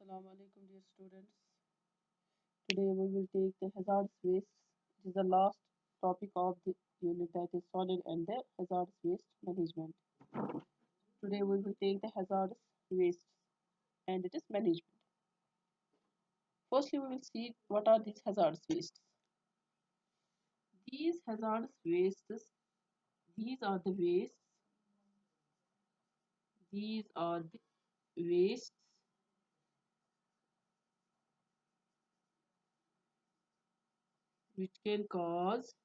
Assalamu alaikum, dear students. Today we will take the hazardous waste. It is the last topic of the unit, that is solid and the hazardous waste management. Today we will take the hazardous waste and it is management. Firstly, we will see what are these hazardous wastes. These hazardous wastes, these are the wastes, these are the wastes which can cause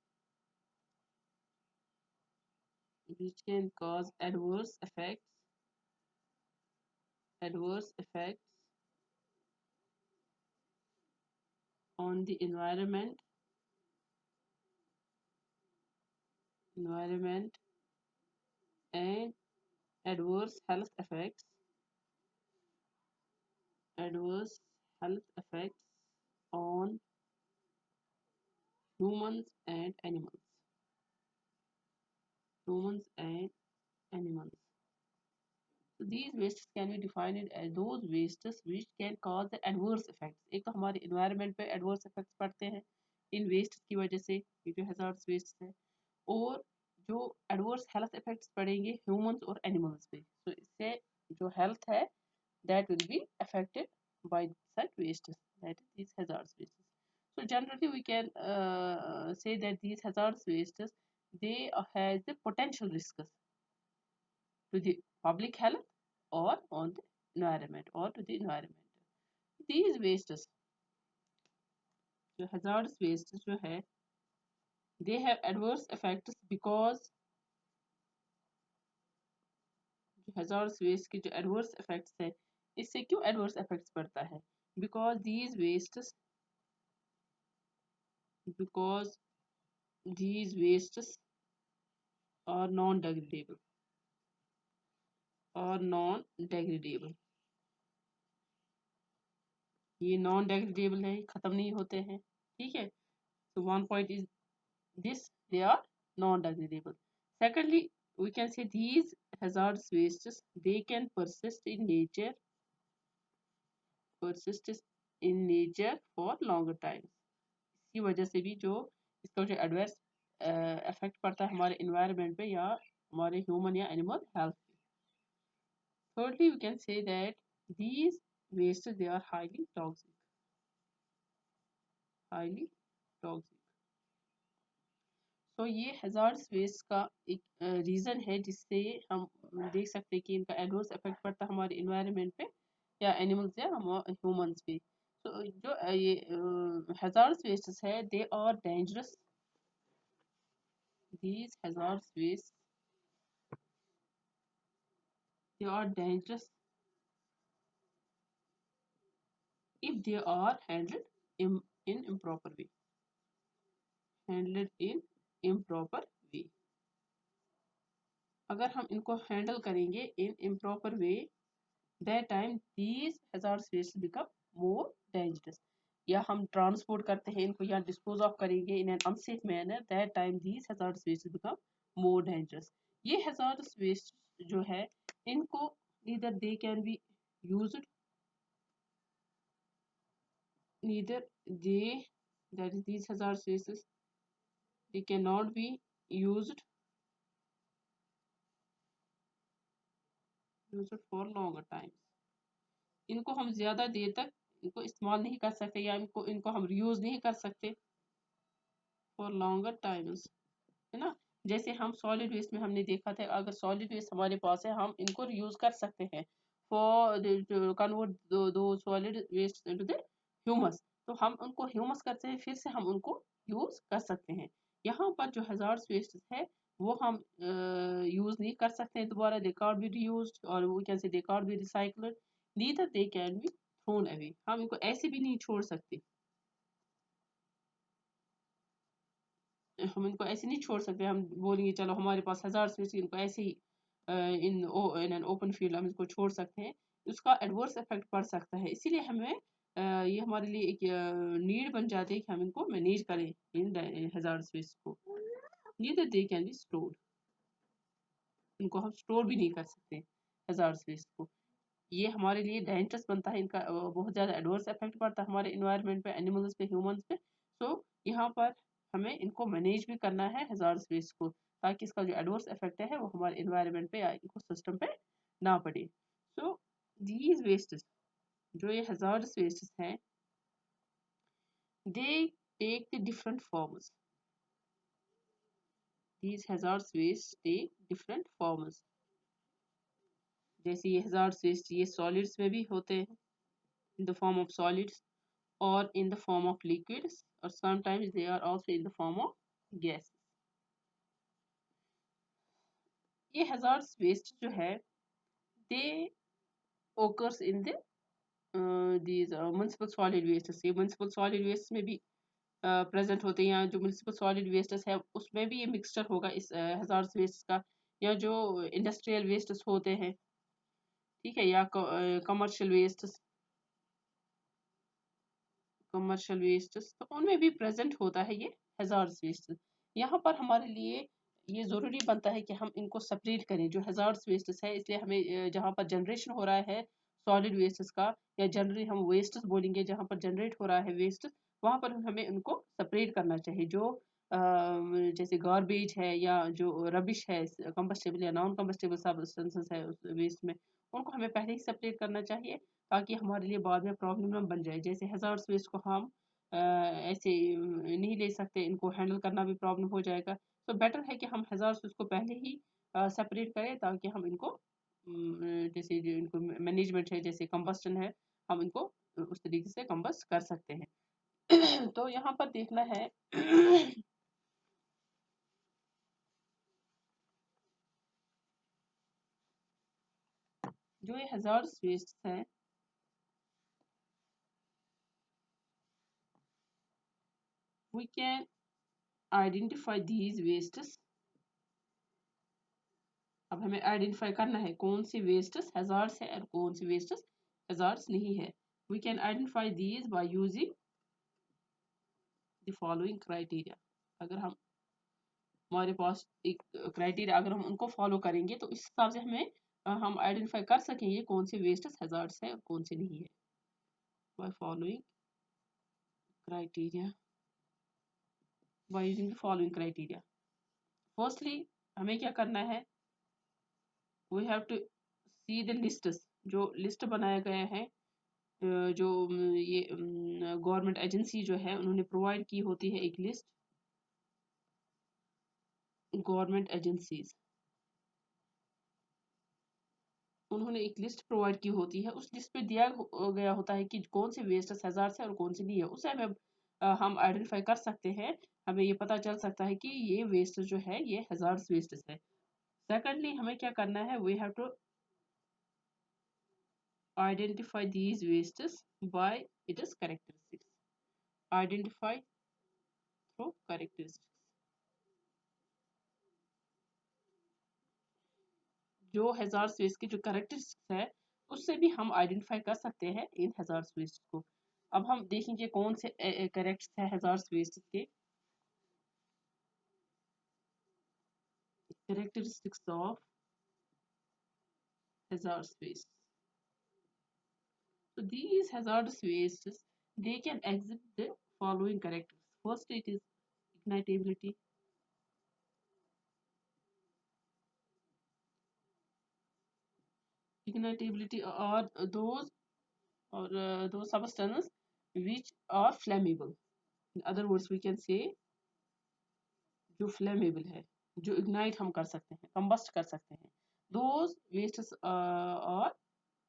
adverse effects on the environment and adverse health effects adverse health effects on humans and animals. So these wastes can be defined as those wastes which can cause the adverse effects. एक तो हमारे environment पे adverse effects पड़ते हैं इन wastes की वजह से, ये जो hazardous wastes है, और जो adverse health effects पड़ेंगे humans और animals पे. तो इससे जो health है that will be affected by such wastes, that is these hazardous wastes. So generally we can say that these hazardous wastes, they has the potential risks to the public health or on the environment or to the environment. These wastes, जो hazardous wastes जो है, they have adverse effects because जो hazardous waste के जो adverse effects है, इससे क्यों adverse effects पड़ता है? Because these wastes are non-degradable ये नॉन डेग्रेडेबल है, खत्म नहीं होते हैं, ठीक है. So one point is this, they are non-degradable. Secondly, we can say these hazardous wastes, they can persist in nature for longer time. इसकी वजह से भी जो इसका जो एडवर्स इफेक्ट पड़ता है हमारे इन्वायरमेंट पे या हमारे ह्यूमन या एनिमल हेल्थ पे. Thirdly, we can say that these wastes, they are highly toxic. तो ये hazardous waste का एक रीज़न है जिससे हम देख सकते हैं कि इनका एडवर्स इफेक्ट पड़ता है हमारे इन्वायरमेंट पे या एनिमल्स या ह्यूमंस पे. तो जो ये hazardous wastes है, they are dangerous. These hazardous wastes, they are dangerous if they are handled in improper way. अगर हम इनको हैंडल करेंगे in improper way, that time these hazardous waste become more dangerous. या हम ट्रांसपोर्ट करते हैं इनको या डिस्पोज ऑफ करेंगे in an unsafe manner, that time these hazardous waste become more dangerous. ये hazardous waste जो है, इनको neither they can be used, that is these hazardous wastes, they cannot be used for longer time. इनको हम ज़्यादा देर तक इनको इस्तेमाल नहीं कर सकते या इनको हम रीयूज़ नहीं कर सकते फॉर लॉन्गर टाइम्स, है ना. जैसे हम सॉलिड वेस्ट में हमने देखा था, अगर सॉलिड वेस्ट हमारे पास है हम इनको रीयूज़ कर सकते हैं for convert to solid waste into the humus. तो हम उनको ह्यूमस करते हैं, फिर से हम उनको यूज़ कर सकते हैं. यहाँ पर जो hazardous waste है वो हम यूज़ नहीं कर सकते हैं दोबारा. दे can't be reused और we can say they can't be recycled, neither they can be thrown away. हम इनको ऐसे भी नहीं छोड़ सकते, हम इनको ऐसे नहीं छोड़ सकते. हम बोलेंगे चलो हमारे पास hazardous waste, इनको ऐसे ही इन एन ओपन फील्ड हम इसको छोड़ सकते हैं. उसका एडवर्स इफेक्ट पड़ सकता है. इसीलिए हमें ये हमारे लिए एक नीड बन जाती है कि हम इनको मैनेज करें इन hazardous waste को. neither they can be stored, इनको हम स्टोर भी नहीं कर सकते hazardous waste को. ये हमारे लिए डेंजरस बनता है, इनका बहुत ज़्यादा एडवर्स इफेक्ट पड़ता है हमारे इन्वायरमेंट पे, एनिमल्स पे, ह्यूमंस पे। सो यहाँ पर हमें इनको मैनेज भी करना है हज़ार्डस वेस्ट को, ताकि इसका जो एडवर्स इफेक्ट है वो हमारे इन्वायरमेंट पे या इको सिस्टम पे ना पड़े। सो दीज वेस्टेस, जो ये हज़ार्डस वेस्टेस हैं, they take the different forms. These hazardous waste take different forms. जैसे ये hazardous waste ये solids में भी होते हैं, in the form of solids or in the form of liquids, or sometimes they are also in the form of gas. ये hazardous waste जो है they occurs in the these municipal solid wastes। ये municipal solid waste में भी present होते हैं, या जो म्यूनिसिपल सॉलिड वेस्टेस है उसमें भी ये मिक्सचर होगा इस हजार्डस वेस्ट का, या जो इंडस्ट्रियल वेस्टेस होते हैं, ठीक है, या कमर्शियल वेस्टेस, तो उनमें भी प्रेजेंट होता है ये हजार्डस वेस्ट। यहाँ पर हमारे लिए ये ज़रूरी बनता है कि हम इनको सेपरेट करें जो हजार्डस वेस्टेस है, इसलिए हमें जहाँ पर जनरेशन हो रहा है सॉलिड वेस्टेस का, या जनरली हम वेस्टेस बोलेंगे जहाँ पर जनरेट हो रहा है वेस्ट, वहाँ पर हमें उनको सेपरेट करना चाहिए। जो जैसे गार्बेज है या जो रबिश है, कंबस्टेबल या नॉन कंबस्टेबल सब्सटेंसेस है उस वेस्ट में, उनको हमें पहले ही सेपरेट करना चाहिए, ताकि हमारे लिए बाद में प्रॉब्लम ना बन जाए। जैसे हज़ार्डस वेस्ट को हम ऐसे नहीं ले सकते, इनको हैंडल करना भी प्रॉब्लम हो जाएगा। तो बेटर है कि हम हज़ार्डस वेस्ट को पहले ही सेपरेट करें, ताकि हम इनको जैसे जो इनको मैनेजमेंट है, जैसे कंबस्टन है, हम इनको उस तरीके से कंबस्ट कर सकते हैं। तो यहाँ पर देखना है जो ये हज़ार्डस वेस्ट हैं, we can identify these wastes। अब हमें आइडेंटिफाई करना है कौन सी वेस्ट्स हैजार्ड्स है और कौन सी वेस्ट्स हैजार्ड्स नहीं है। We can identify these by using the following criteria. अगर हम हमारे पास एक क्राइटेरिया अगर हम उनको फॉलो करेंगे तो इस हिसाब से हमें हम आइडेंटिफाई कर सकेंगे कौन सी वेस्ट्स हैजार्ड्स है और कौन सी नहीं है। By following criteria, by using the following criteria. Firstly हमें क्या करना है, we have to see the lists, जो लिस्ट बनाया गया है, जो ये गवर्नमेंट एजेंसी जो है उन्होंने प्रोवाइड की होती है एक लिस्ट, गवर्नमेंट एजेंसीज उन्होंने एक लिस्ट प्रोवाइड की होती है। उस लिस्ट में दिया गया होता है कि कौन से वेस्ट हैजार्ड्स है और कौन से नहीं है। उसे हमें हम आइडेंटिफाई कर सकते हैं, हमें ये पता चल सकता है कि ये वेस्ट जो है ये हैजार्ड्स वेस्ट है। सेकेंडली हमें क्या करना है, we have to identify these wastes by its characteristics, identify through characteristics. जो हैजार्ड्स वेस्ट की जो कैरेक्टरिस्टिक्स है उससे भी हम आइडेंटिफाई कर सकते हैं इन हैजार्ड्स वेस्ट को। अब हम देखेंगे कौन से कैरेक्टर्स है हैजार्ड्स वेस्ट के, characteristics of hazardous waste। So these hazardous wastes, they can exhibit the following characters. First, it is ignitability. Ignitability are those substances which are flammable. In other words, we can say जो flammable है, जो ignite हम कर सकते हैं, combust कर सकते हैं, those wastes are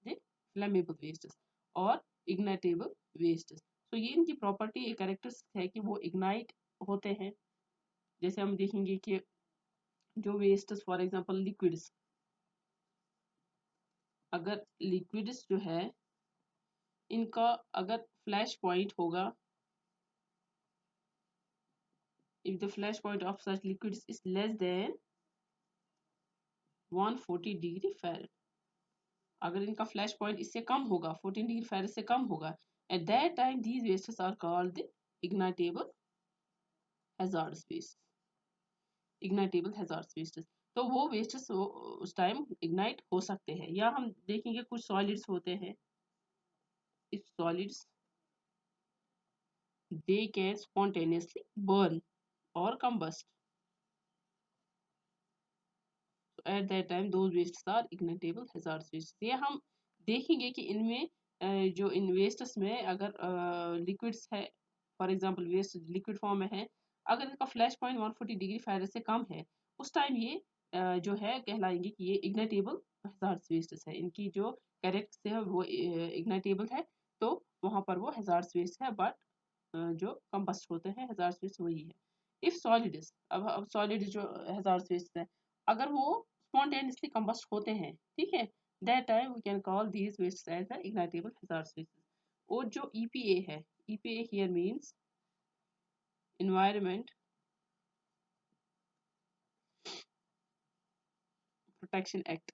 the flammable wastes और ignitable wastes। तो ये इनकी प्रॉपर्टी एक कैरेक्टरिस्टिक है कि वो इग्नाइट होते हैं। जैसे हम देखेंगे कि जो वेस्ट्स फॉर एग्जांपल लिक्विड्स, अगर लिक्विड्स जो है इनका अगर फ्लैश पॉइंट होगा, if the flash point of such liquids is less than 140 degree Fahrenheit, अगर इनका फ्लैश पॉइंट इससे कम होगा 14 डिग्री फ़ारेनहाइट से कम होगा, at that time these wastes are called the ignitable hazardous waste, ignitable hazardous wastes। तो वो wastes उस time ignite हो सकते हैं। या हम देखेंगे कुछ सॉलिड्स होते हैं, if solids they can spontaneously burn or combust. So at that time those wastes are ignitable hazardous wastes. ये हम देखेंगे कि इनमें जो इन वेस्ट्स में अगर लिक्विड्स है, for example waste liquid form में है, अगर इनका फ्लैश पॉइंट 140 डिग्री फ़ारेनहाइट से कम है, उस टाइम ये जो है कहलाएंगे कि ये इग्नाइटेबल hazardous wastes है। इनकी जो कैरेक्टर्स है वो इग्नाइटेबल है, तो वहाँ पर वो hazardous waste है, बट जो कंबस्ट होते हैं hazardous waste वही है। इफ सॉलिड्स, अब सॉलिड जो hazardous waste है, अगर वो spontaneously combust होते हैं, ठीक है, that time we can call these wastes as the ignitable hazardous wastes. और जो EPA है, EPA here means environment protection act,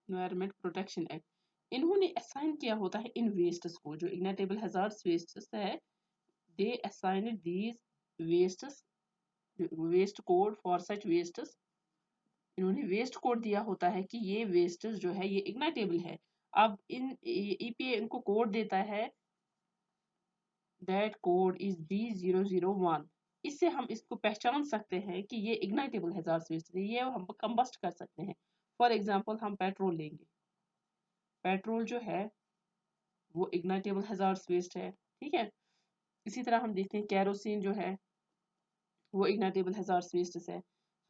environment protection act, इन्होंने असाइन किया होता है इन वेस्ट्स को, जो इग्नाइटेबल hazardous wastes है, they assign these wastes waste code for such wastes, इन्होंने वेस्ट कोड दिया होता है कि ये वेस्टेज जो है ये इग्नाइटेबल है। अब इन ईपीए इनको कोड देता है, दैट कोड इज D001। इससे हम इसको पहचान सकते हैं कि ये इग्नाइटेबल hazardous waste है, ये हम कंबस्ट कर सकते हैं। फॉर एग्जांपल हम पेट्रोल लेंगे, पेट्रोल जो है वो इग्नाइटेबल hazardous waste है, ठीक है। इसी तरह हम देखते हैं कैरोसिन जो है वो इग्नाइटेबल hazardous waste है।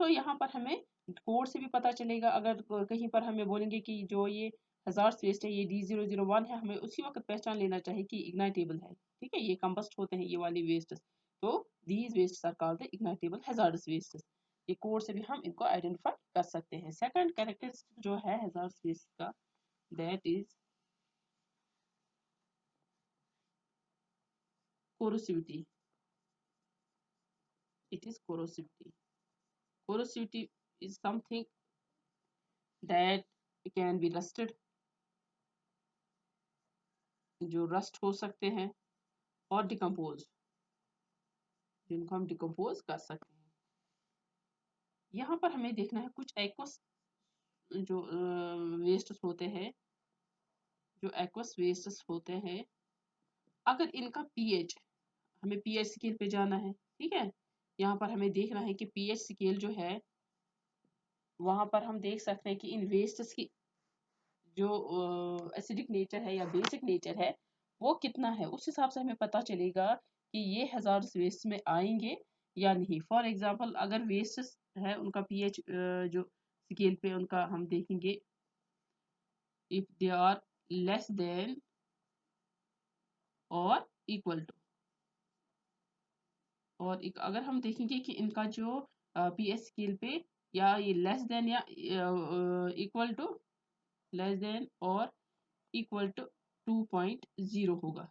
तो यहाँ पर हमें कोड से भी पता चलेगा, अगर कहीं पर हमें बोलेंगे कि जो ये hazardous waste है ये D001 है, हमें उसी वक्त पहचान लेना चाहिए कि इग्नाइटेबल है, ठीक है, ये कंबस्ट होते हैं ये वाली वेस्ट। तो these wastes are called the ignitable hazardous wastes। ये कोड से भी हम इनको आइडेंटिफाई कर सकते हैं। सेकंड कैरेक्टरिस्टिक जो है hazardous waste का, that is corrosivity। It is corrosivity. Corrosivity is something that can be rusted, जो रस्ट हो सकते हैं, और डिकम्पोज, जिनको हम डिकम्पोज कर सकते हैं। यहाँ पर हमें देखना है कुछ एक्वस जो वेस्ट होते हैं, जो एक्वस वेस्ट होते हैं, अगर इनका पीएच, हमें पीएच स्केल पे जाना है, ठीक है, यहाँ पर हमें देखना है कि पीएच स्केल जो है वहाँ पर हम देख सकते हैं कि इन वेस्ट्स की जो एसिडिक नेचर है या बेसिक नेचर है वो कितना है, उस हिसाब से हमें पता चलेगा कि ये hazardous waste में आएंगे या नहीं। फॉर एग्जांपल अगर वेस्ट है उनका पीएच जो स्केल पे उनका हम देखेंगे, if they are less than और इक्वल टू, और अगर हम देखेंगे कि इनका जो पीएच स्केल पे या ये लेस देन या इक्वल टू, लेस देन और इक्वल टू 2.0 होगा,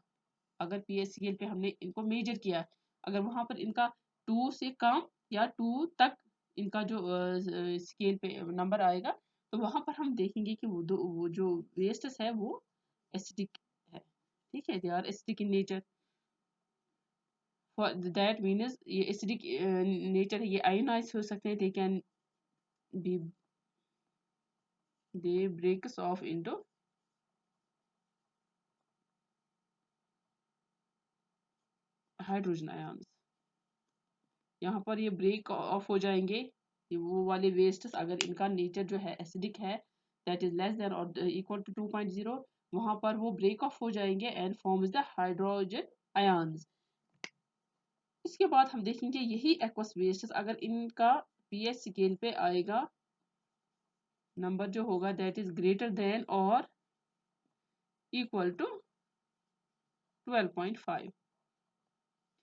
अगर पीएच स्केल पे हमने इनको मेजर किया, अगर वहां पर इनका 2 से कम या 2 तक इनका जो स्केल पे नंबर आएगा, तो वहां पर हम देखेंगे कि वो जो वेस्ट्स है वो एसिडिक है, ठीक है, they are acidic in nature. For that means ये एसिडिक नेचर है, ये आयोनाइज हो सकते हैं, they can be, they breaks off into hydrogen ions, यहाँ पर ये ब्रेक ऑफ हो जाएंगे, ये वो वाले वेस्ट्स अगर इनका नेचर जो है एसिडिक है, दैट इज लेस देन और इक्वल टू 2.0, वहां पर वो ब्रेक ऑफ हो जाएंगे and forms the hydrogen ions. इसके बाद हम देखेंगे यही एक्वस वेस्ट्स अगर इनका पीएच स्केल पे आएगा, नंबर जो होगा दैट इज ग्रेटर देन और इक्वल टू 12.5,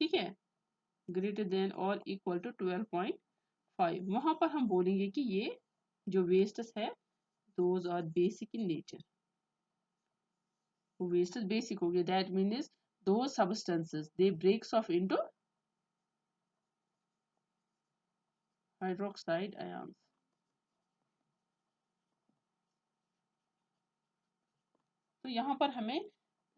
ठीक है, ग्रेटर देन और इक्वल टू 12.5, वहां पर हम बोलेंगे कि ये जो वेस्ट्स है those are basic in nature, wastes basic हो गए, that means those substances they breaks off into hydroxide ions। तो यहाँ पर हमें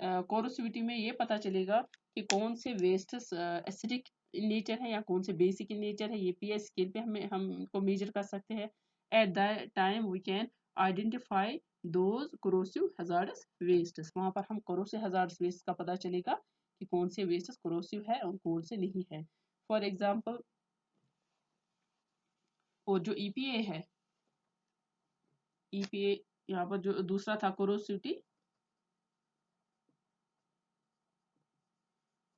कोरोसिविटी में ये पता चलेगा कि कौन से वेस्ट्स एसिडिक इन नेचर है या कौन से बेसिक इन नेचर है, ये पीएच स्केल पे हम इनको मेजर कर सकते हैं। At the time we can identify those corrosive hazardous wastes, वहाँ पर हम कोरोसिव हजार्डस वेस्ट का पता चलेगा कि कौन से वेस्ट्स कोरोसिव है और कौन से नहीं है। फॉर एग्जाम्पल, और जो ईपीए है, ईपीए यहाँ पर जो दूसरा था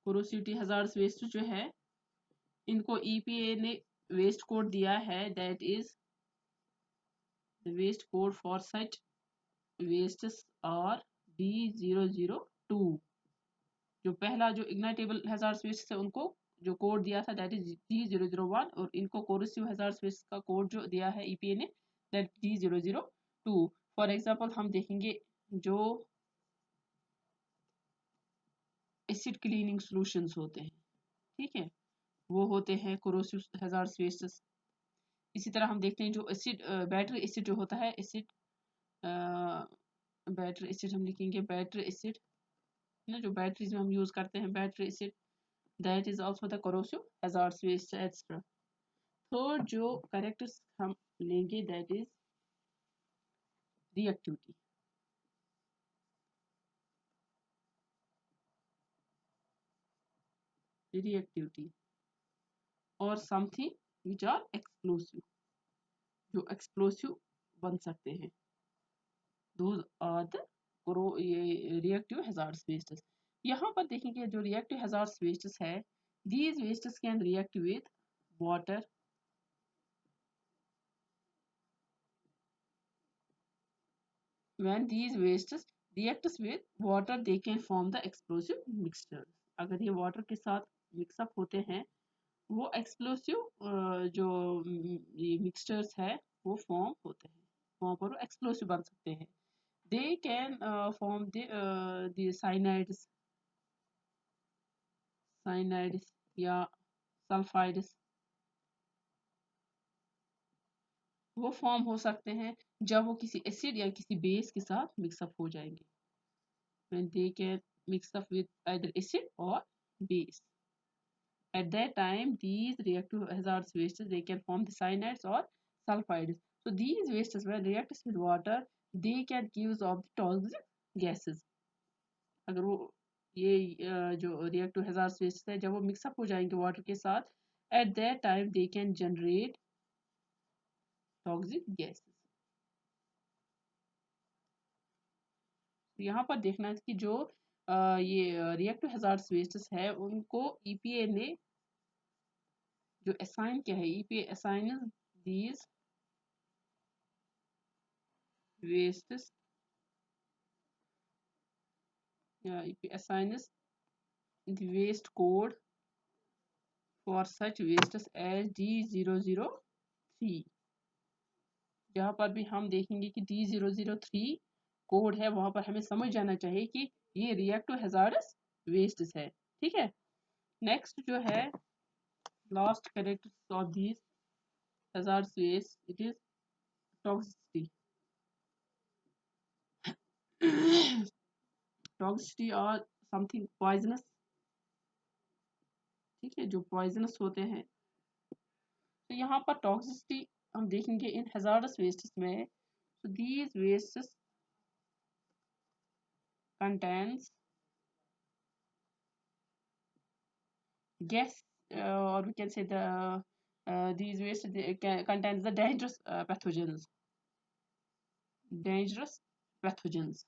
कोरोसिविटी हजार्ड्स वेस्ट जो है, इनको ईपीए ने वेस्ट कोड दिया है, that is the waste code for such wastes are D002। जो पहला जो इग्नाइटेबल हजार्ड्स वेस्ट है उनको जो कोड दिया था दैट इज D001, और इनको कोरोसिव हजार्ड्स वेस्ट का कोड जो दिया है ईपीए ने दैट D002। फॉर एग्जाम्पल हम देखेंगे जो एसिड क्लीनिंग सॉल्यूशंस होते हैं, ठीक है, वो होते हैं कोरोसिव हजार्ड्स वेस्ट्स। इसी तरह हम देखते हैं जो एसिड बैटरी एसिड जो होता है, एसिड बैटरी एसिड हम लिखेंगे बैटरी एसिड ना, जो बैटरीज में हम यूज करते हैं battery acid, that is also the corrosive hazards waste extra. Third जो कैरेक्टर्स हम लेंगे दैट इज रिएक्टिविटी। रिएक्टिविटी और समथिंग विच आर एक्सप्लोसिव, जो एक्सप्लोसिव बन सकते हैं, those are the ये reactive hazardous wastes। यहाँ पर देखेंगे जो reactive hazardous wastes है, these wastes can react with water, when these wastes reacts with water they can form the explosive mixture। अगर ये water के साथ मिक्सअप होते हैं, वो एक्सप्लोसिव जो ये मिक्सचर्स है वो फॉर्म होते हैं, वहाँ पर वो एक्सप्लोसिव बन सकते हैं। they can form the cyanides या सल्फाइड्स, वो फॉर्म हो सकते हैं जब वो किसी एसिड या किसी बेस के साथ मिक्सअप हो जाएंगे, when they can mix up with either acid or base। At that time these reactive hazardous wastes they can form the cyanides or sulfides। So these wastes when reacts with water they can give off the toxic gases। अगर वो ये जो reactive hazardous wastes है जब वो mix up हो जाएंगे water के साथ, at that time they can generate toxic gases। यहाँ पर देखना है कि जो ये रिएक्टिव हजार्ड्स वेस्ट्स है उनको ईपीए ने जो असाइन किया है, ईपीए असाइन दीज वेस्ट्स या EPA assigns the waste code for such wastes as D003। जहाँ पर भी हम देखेंगे कि D003 कोड है वहां पर हमें समझ जाना चाहिए कि ये रिएक्टिव हजार्डस वेस्ट्स है, ठीक है। नेक्स्ट जो है last characters of these hazardous waste, it is toxicity। toxicity और something poisonous, ठीक है, जो poisonous होते हैं। तो यहाँ पर toxicity हम देखेंगे इन hazardous wastes में, so these wastes contains gas, or we can say these wastes contains the dangerous pathogens, dangerous pathogens,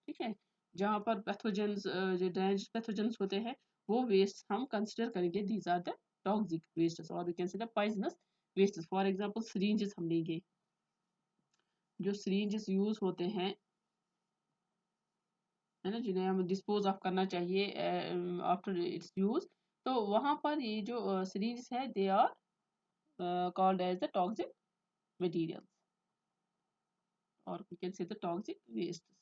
ठीक है। जहाँ पर पैथोजेंस जो डेंजरस पैथोजेंस होते हैं वो वेस्ट हम कंसिडर करेंगे, these are the toxic wastes और we can say the poisonous wastes. For example syringes हम लेंगे, जो सिरिंजेस यूज होते हैं है ना, जिन्हें हम डिस्पोज ऑफ करना चाहिए आफ्टर इट्स यूज, तो वहाँ पर ये जो सिरिंजेस है they are called as the toxic materials और we can say the toxic wastes.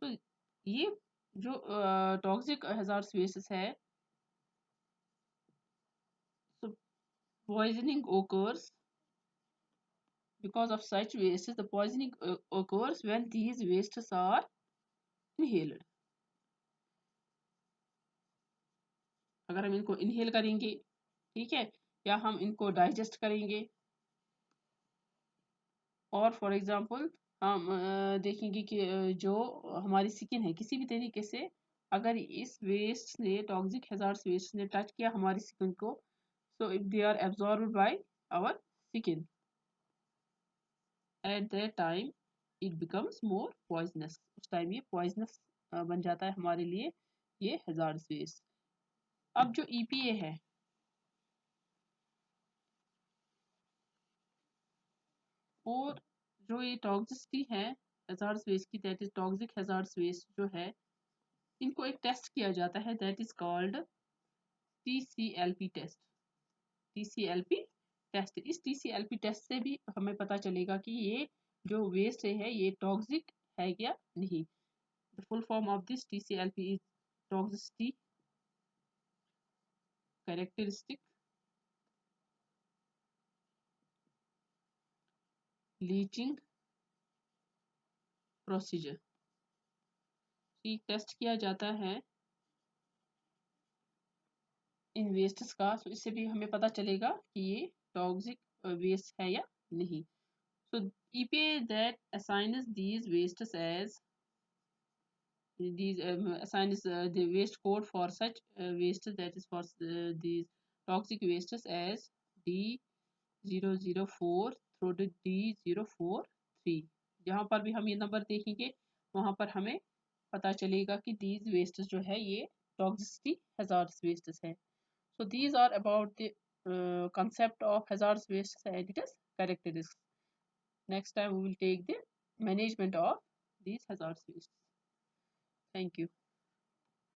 तो ये जो टॉक्सिक हजार्ड्स वेस्ट्स है, so poisoning occurs because of such wastes, the poisoning occurs when these wastes are inhaled. अगर हम इनको inhale करेंगे, ठीक है, या हम इनको डाइजेस्ट करेंगे, और फॉर एग्जांपल हम देखेंगे कि जो हमारी स्किन है किसी भी तरीके से अगर इस वेस्ट ने टॉक्सिक हैजार्ड्स वेस्ट ने टच किया हमारी स्किन को, so if they are absorbed by our skin, at that time it becomes more poisonous, उस टाइम ये पॉइजनस बन जाता है हमारे लिए ये हैजार्ड्स वेस्ट। अब जो ईपीए है, और जो ये टॉक्सिसिटी है हैजार्ड्स वेस्ट की, that is toxic hazards waste जो है, इनको एक टेस्ट किया जाता है that is called TCLP test. TCLP test, इस TCLP टेस्ट से भी हमें पता चलेगा कि ये जो वेस्ट है ये टॉक्सिक है या नहीं। The full form of this TCLP is toxicity characteristic leaching procedure. Test किया जाता है इन वेस्ट्स का, तो इससे भी हमें पता चलेगा कि ये टॉक्सिक वेस्ट है या नहीं। So EPA that assigns these wastes as these assigns the waste code for such wastes, that is for these toxic wastes as D004 through to D043। जहाँ पर भी हम ये नंबर देखेंगे वहाँ पर हमें पता चलेगा कि these wastes जो है ये toxicity hazardous wastes है। So these are about the concept of hazardous wastes and its characteristics. Next time we will take the management of these hazardous wastes. Thank you.